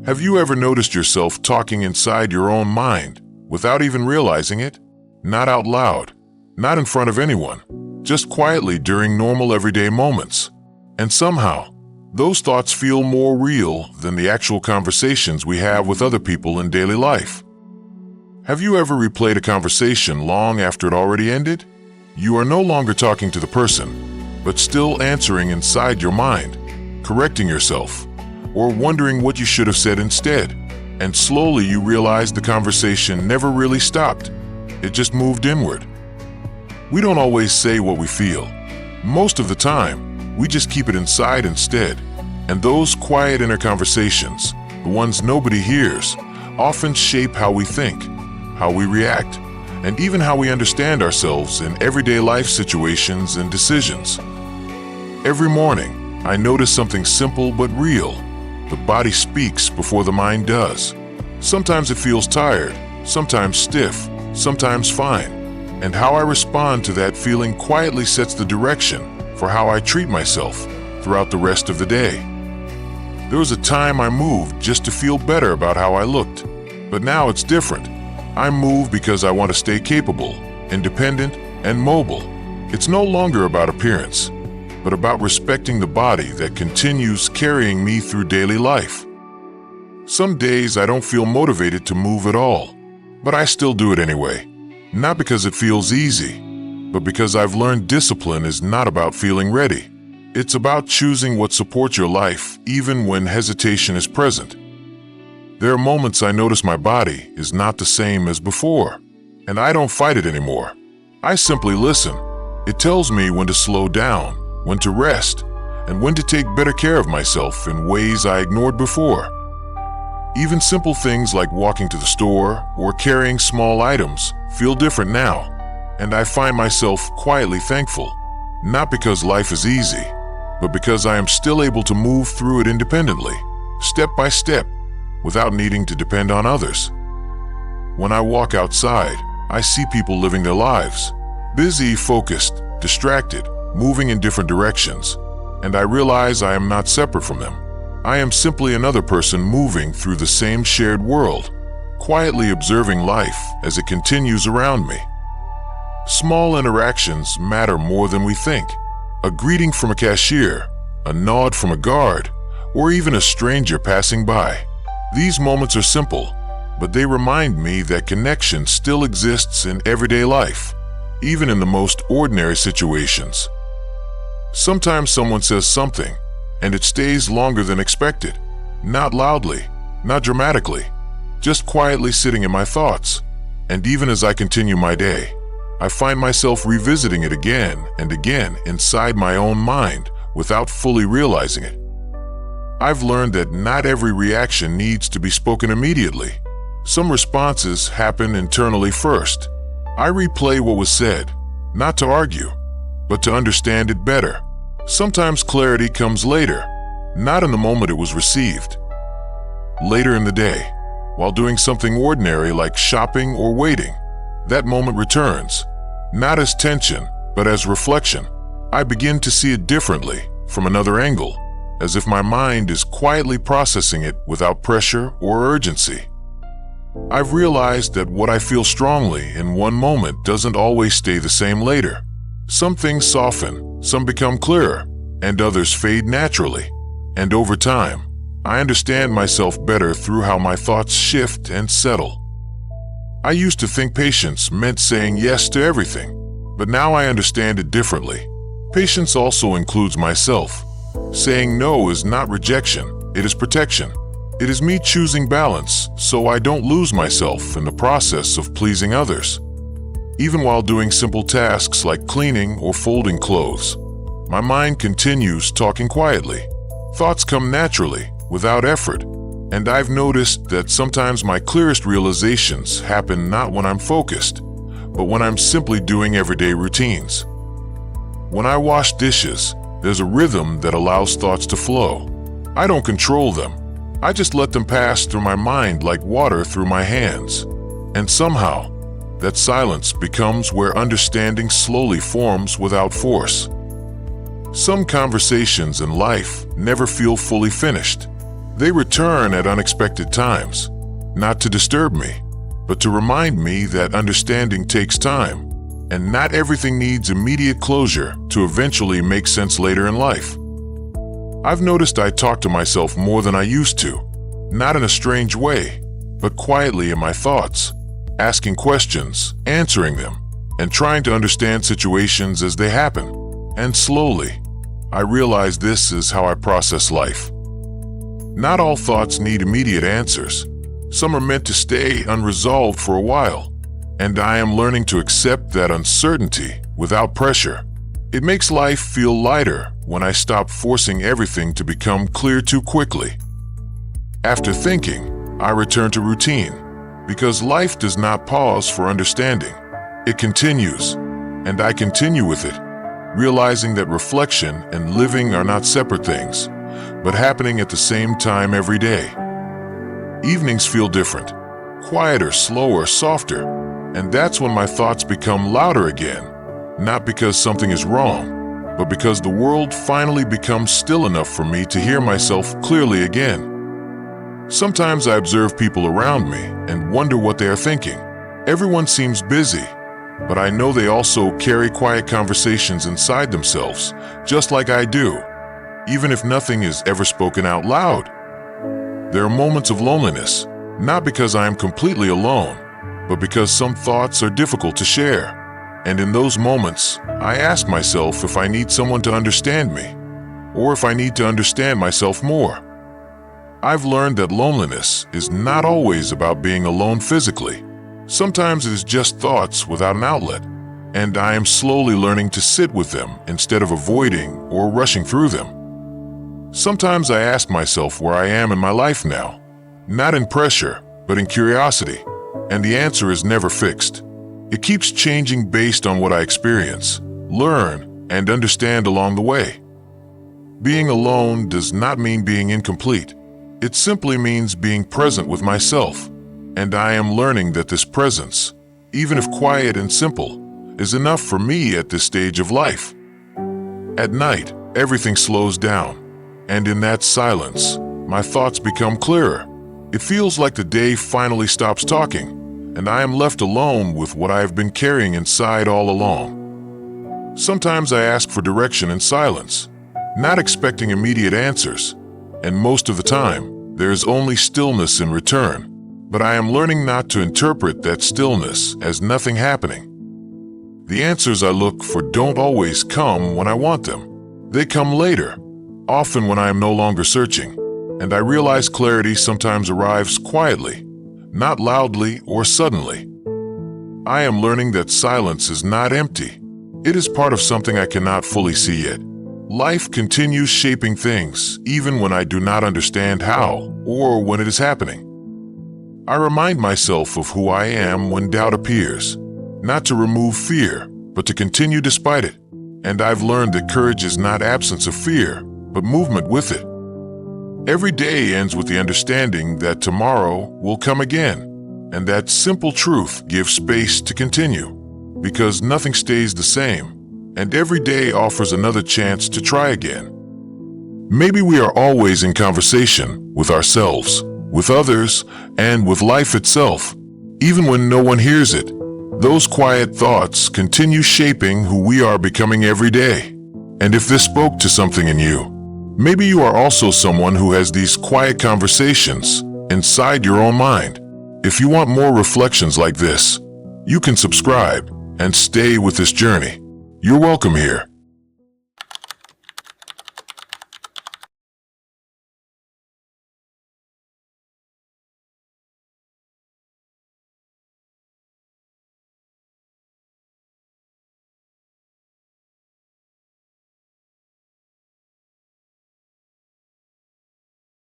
Have you ever noticed yourself talking inside your own mind without even realizing it? Not out loud, not in front of anyone, just quietly during normal everyday moments. And somehow, those thoughts feel more real than the actual conversations we have with other people in daily life. Have you ever replayed a conversation long after it already ended? You are no longer talking to the person, but still answering inside your mind, correcting yourself, or wondering what you should have said instead. And slowly you realize the conversation never really stopped. It just moved inward. We don't always say what we feel. Most of the time, we just keep it inside instead. And those quiet inner conversations, the ones nobody hears, often shape how we think, how we react, and even how we understand ourselves in everyday life situations and decisions. Every morning, I notice something simple but real. The body speaks before the mind does. Sometimes it feels tired, sometimes stiff, sometimes fine. And how I respond to that feeling quietly sets the direction for how I treat myself throughout the rest of the day. There was a time I moved just to feel better about how I looked. But now it's different. I move because I want to stay capable, independent, and mobile. It's no longer about appearance, but about respecting the body that continues carrying me through daily life. Some days I don't feel motivated to move at all, but I still do it anyway. Not because it feels easy, but because I've learned discipline is not about feeling ready. It's about choosing what supports your life even when hesitation is present. There are moments I notice my body is not the same as before, and I don't fight it anymore. I simply listen. It tells me when to slow down, when to rest, and when to take better care of myself in ways I ignored before. Even simple things like walking to the store or carrying small items feel different now, and I find myself quietly thankful, not because life is easy, but because I am still able to move through it independently, step by step, without needing to depend on others. When I walk outside, I see people living their lives, busy, focused, distracted, moving in different directions, and I realize I am not separate from them. I am simply another person moving through the same shared world, quietly observing life as it continues around me. Small interactions matter more than we think. A greeting from a cashier, a nod from a guard, or even a stranger passing by. These moments are simple, but they remind me that connection still exists in everyday life, even in the most ordinary situations. Sometimes someone says something, and it stays longer than expected. Not loudly, not dramatically, just quietly sitting in my thoughts. And even as I continue my day, I find myself revisiting it again and again inside my own mind without fully realizing it. I've learned that not every reaction needs to be spoken immediately. Some responses happen internally first. I replay what was said, not to argue, but to understand it better. Sometimes clarity comes later, not in the moment it was received. Later in the day, while doing something ordinary like shopping or waiting, that moment returns, not as tension, but as reflection. I begin to see it differently, from another angle, as if my mind is quietly processing it without pressure or urgency. I've realized that what I feel strongly in one moment doesn't always stay the same later. Some things soften, some become clearer, and others fade naturally. And over time, I understand myself better through how my thoughts shift and settle. I used to think patience meant saying yes to everything, but now I understand it differently. Patience also includes myself. Saying no is not rejection, it is protection. It is me choosing balance so I don't lose myself in the process of pleasing others. Even while doing simple tasks like cleaning or folding clothes, my mind continues talking quietly. Thoughts come naturally, without effort, and I've noticed that sometimes my clearest realizations happen not when I'm focused, but when I'm simply doing everyday routines. When I wash dishes, there's a rhythm that allows thoughts to flow. I don't control them. I just let them pass through my mind like water through my hands. And somehow, that silence becomes where understanding slowly forms without force. Some conversations in life never feel fully finished. They return at unexpected times, not to disturb me, but to remind me that understanding takes time, and not everything needs immediate closure to eventually make sense later in life. I've noticed I talk to myself more than I used to, not in a strange way, but quietly in my thoughts, asking questions, answering them, and trying to understand situations as they happen. And slowly, I realize this is how I process life. Not all thoughts need immediate answers. Some are meant to stay unresolved for a while, and I am learning to accept that uncertainty without pressure. It makes life feel lighter when I stop forcing everything to become clear too quickly. After thinking, I return to routine, because life does not pause for understanding. It continues, and I continue with it, realizing that reflection and living are not separate things, but happening at the same time every day. Evenings feel different, quieter, slower, softer, and that's when my thoughts become louder again, not because something is wrong, but because the world finally becomes still enough for me to hear myself clearly again. Sometimes I observe people around me and wonder what they are thinking. Everyone seems busy, but I know they also carry quiet conversations inside themselves, just like I do, even if nothing is ever spoken out loud. There are moments of loneliness, not because I am completely alone, but because some thoughts are difficult to share. And in those moments, I ask myself if I need someone to understand me, or if I need to understand myself more. I've learned that loneliness is not always about being alone physically. Sometimes it is just thoughts without an outlet, and I am slowly learning to sit with them instead of avoiding or rushing through them. Sometimes I ask myself where I am in my life now, not in pressure, but in curiosity, and the answer is never fixed. It keeps changing based on what I experience, learn, and understand along the way. Being alone does not mean being incomplete. It simply means being present with myself, and I am learning that this presence, even if quiet and simple, is enough for me at this stage of life. At night, everything slows down, and in that silence, my thoughts become clearer. It feels like the day finally stops talking, and I am left alone with what I have been carrying inside all along. Sometimes I ask for direction in silence, not expecting immediate answers, and most of the time, there is only stillness in return, but I am learning not to interpret that stillness as nothing happening. The answers I look for don't always come when I want them. They come later, often when I am no longer searching, and I realize clarity sometimes arrives quietly, not loudly or suddenly. I am learning that silence is not empty. It is part of something I cannot fully see yet. Life continues shaping things, even when I do not understand how or when it is happening. I remind myself of who I am when doubt appears, not to remove fear, but to continue despite it. And I've learned that courage is not absence of fear, but movement with it. Every day ends with the understanding that tomorrow will come again, and that simple truth gives space to continue, because nothing stays the same, and every day offers another chance to try again. Maybe we are always in conversation with ourselves, with others, and with life itself. Even when no one hears it, those quiet thoughts continue shaping who we are becoming every day. And if this spoke to something in you, maybe you are also someone who has these quiet conversations inside your own mind. If you want more reflections like this, you can subscribe and stay with this journey. You're welcome here.